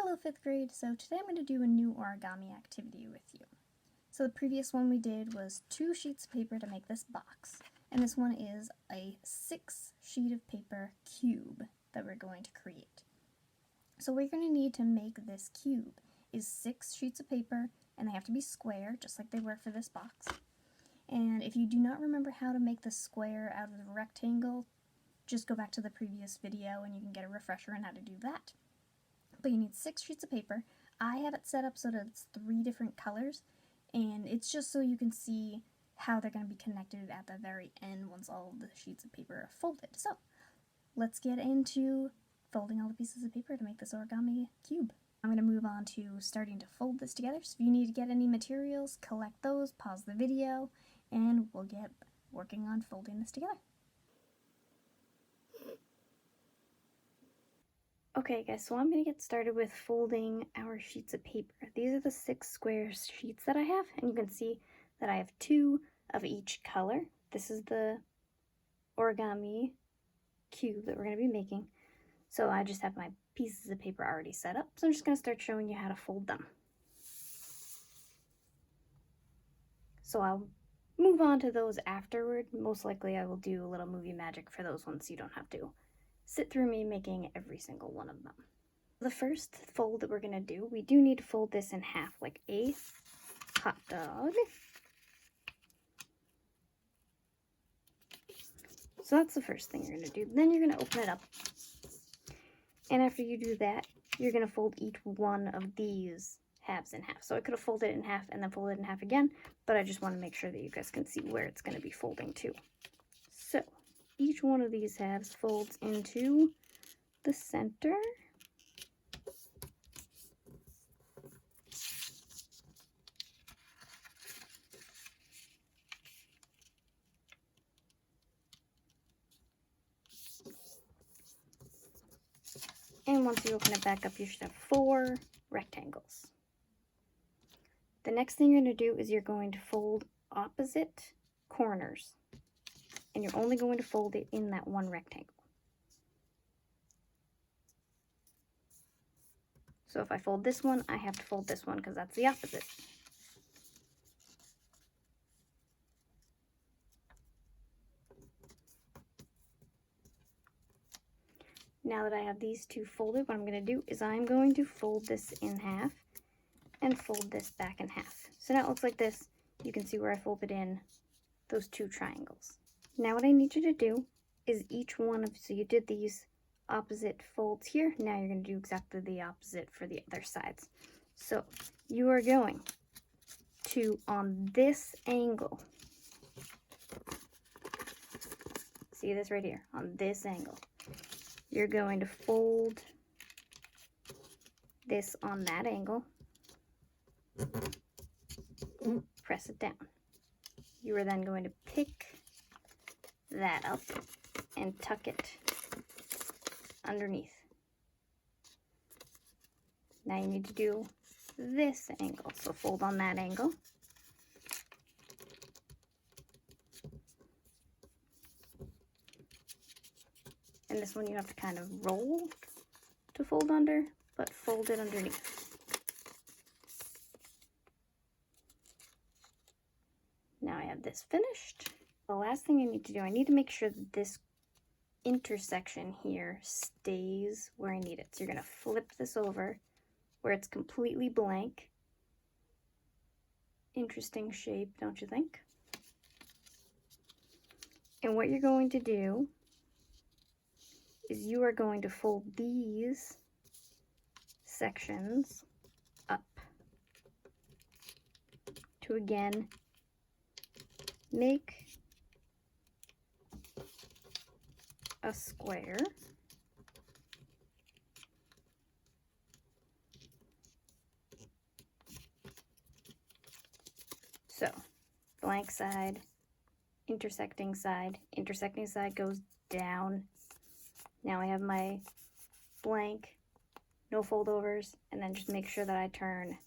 Hello 5th grade, so today I'm going to do a new origami activity with you. So the previous one we did was 2 sheets of paper to make this box, and this one is a 6 sheet of paper cube that we're going to create. So what you're going to need to make this cube is 6 sheets of paper, and they have to be square, just like they were for this box. And if you do not remember how to make the square out of the rectangle, just go back to the previous video and you can get a refresher on how to do that. But you need 6 sheets of paper. I have it set up so that it's 3 different colors, and it's just so you can see how they're going to be connected at the very end once all of the sheets of paper are folded. So let's get into folding all the pieces of paper to make this origami cube. I'm going to move on to starting to fold this together, so if you need to get any materials, collect those, pause the video, and we'll get working on folding this together. Okay guys, so I'm going to get started with folding our sheets of paper. These are the 6 square sheets that I have, and you can see that I have 2 of each color. This is the origami cube that we're going to be making. So I just have my pieces of paper already set up, so I'm just going to start showing you how to fold them. So I'll move on to those afterward. Most likely I will do a little movie magic for those ones so you don't have to sit through me making every single one of them. The first fold that we're going to do, we do need to fold this in half like a hot dog. So that's the first thing you're going to do. Then you're going to open it up. And after you do that, you're going to fold each one of these halves in half. So I could have folded it in half and then folded it in half again, but I just want to make sure that you guys can see where it's going to be folding to. So each one of these halves folds into the center. And once you open it back up, you should have 4 rectangles. The next thing you're going to do is you're going to fold opposite corners. And you're only going to fold it in that one rectangle. So if I fold this one, I have to fold this one because that's the opposite. Now that I have these 2 folded, what I'm going to do is I'm going to fold this in half and fold this back in half. So now it looks like this. You can see where I folded in those 2 triangles. Now what I need you to do is each one of, so you did these opposite folds here, now you're going to do exactly the opposite for the other sides. So you are going to, on this angle, see this right here, on this angle, you're going to fold this on that angle, press it down. You are then going to pick that up and tuck it underneath. Now you need to do this angle, so fold on that angle. And this one you have to kind of roll to fold under, but fold it underneath. Now I have this finished. The last thing I need to do, I need to make sure that this intersection here stays where I need it. So you're going to flip this over where it's completely blank. Interesting shape, don't you think? And what you're going to do is you are going to fold these sections up to again make a square. So blank side, intersecting side goes down. Now I have my blank, no foldovers, and then just make sure that I turn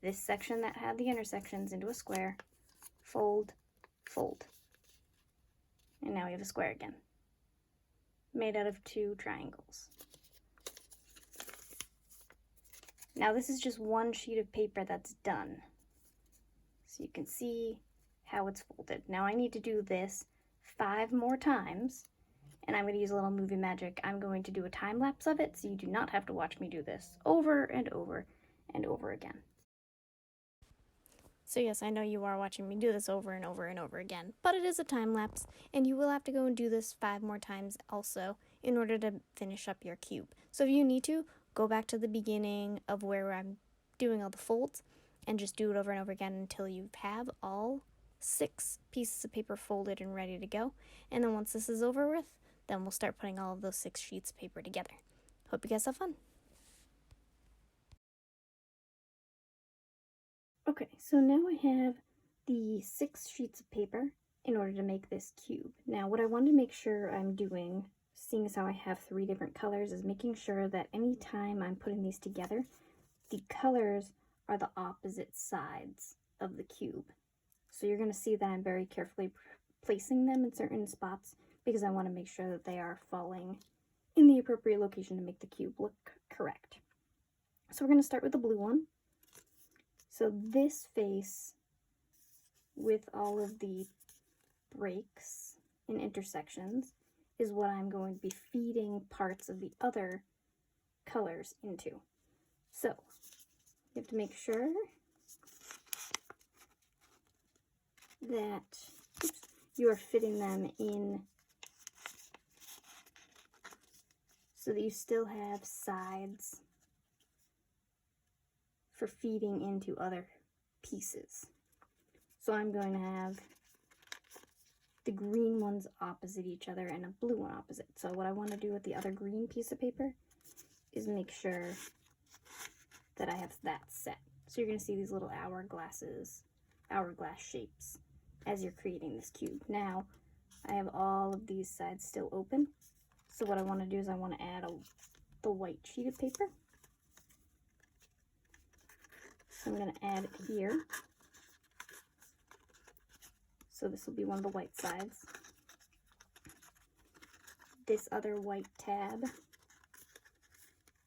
this section that had the intersections into a square, fold, fold. And now we have a square again, made out of 2 triangles. Now this is just one sheet of paper that's done. So you can see how it's folded. Now I need to do this 5 more times, and I'm going to use a little movie magic. I'm going to do a time lapse of it, so you do not have to watch me do this over and over and over again. So yes, I know you are watching me do this over and over and over again, but it is a time lapse, and you will have to go and do this 5 more times also in order to finish up your cube. So if you need to, go back to the beginning of where I'm doing all the folds and just do it over and over again until you have all 6 pieces of paper folded and ready to go. And then once this is over with, then we'll start putting all of those 6 sheets of paper together. Hope you guys have fun. Okay, so now I have the 6 sheets of paper in order to make this cube. Now what I want to make sure I'm doing, seeing as how I have 3 different colors, is making sure that anytime I'm putting these together, the colors are the opposite sides of the cube. So you're going to see that I'm very carefully placing them in certain spots because I want to make sure that they are falling in the appropriate location to make the cube look correct. So we're going to start with the blue one. So this face with all of the breaks and intersections is what I'm going to be feeding parts of the other colors into. So you have to make sure that you are fitting them in so that you still have sides for feeding into other pieces. So I'm going to have the green ones opposite each other and a blue one opposite. So what I want to do with the other green piece of paper is make sure that I have that set. So you're going to see these little hourglass shapes as you're creating this cube. Now I have all of these sides still open. So what I want to do is I want to add the white sheet of paper. So I'm going to add it here. So this will be one of the white sides. This other white tab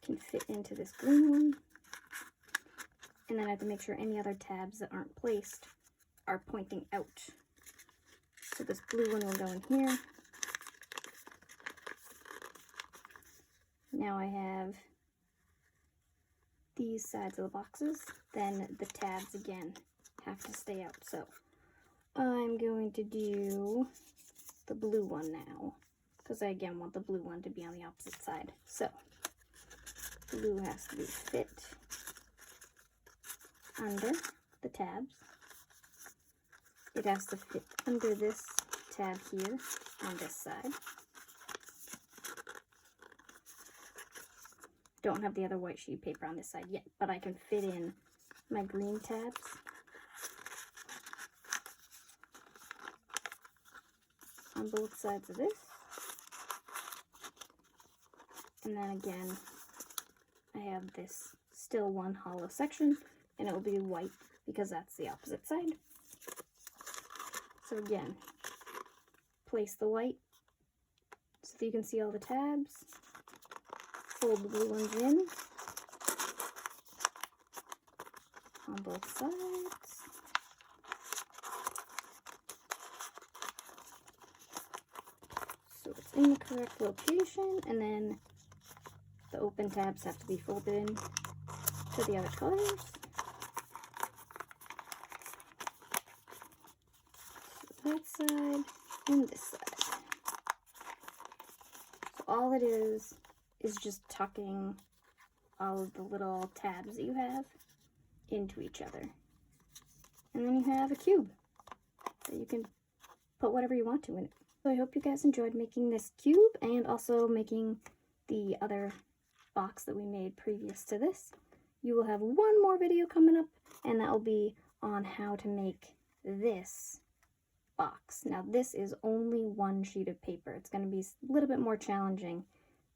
can fit into this green one. And then I have to make sure any other tabs that aren't placed are pointing out. So this blue one will go in here. Now I have these sides of the boxes, then the tabs again have to stay out. So I'm going to do the blue one now, because I again want the blue one to be on the opposite side. So blue has to be fit under the tabs. It has to fit under this tab here on this side. Don't have the other white sheet paper on this side yet, but I can fit in my green tabs on both sides of this. And then again, I have this still one hollow section, and it will be white because that's the opposite side. So again, place the white so that you can see all the tabs. Fold the blue ones in on both sides. So it's in the correct location, and then the open tabs have to be folded in to the other colors. So that side and this side. So all it is just tucking all of the little tabs that you have into each other. And then you have a cube that you can put whatever you want to in it. So I hope you guys enjoyed making this cube and also making the other box that we made previous to this. You will have one more video coming up, and that will be on how to make this box. Now this is only one sheet of paper. It's going to be a little bit more challenging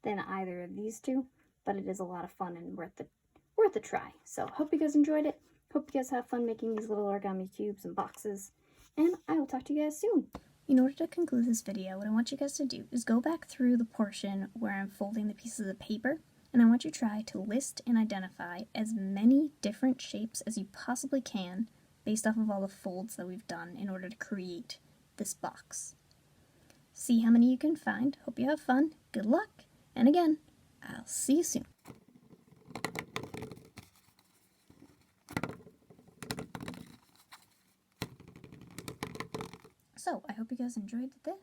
than either of these two, but it is a lot of fun and worth a try. So hope you guys enjoyed it. Hope you guys have fun making these little origami cubes and boxes, and I will talk to you guys soon. In order to conclude this video, what I want you guys to do is go back through the portion where I'm folding the pieces of paper, and I want you to try to list and identify as many different shapes as you possibly can based off of all the folds that we've done in order to create this box. See how many you can find. Hope you have fun. Good luck. And again, I'll see you soon. So, I hope you guys enjoyed this.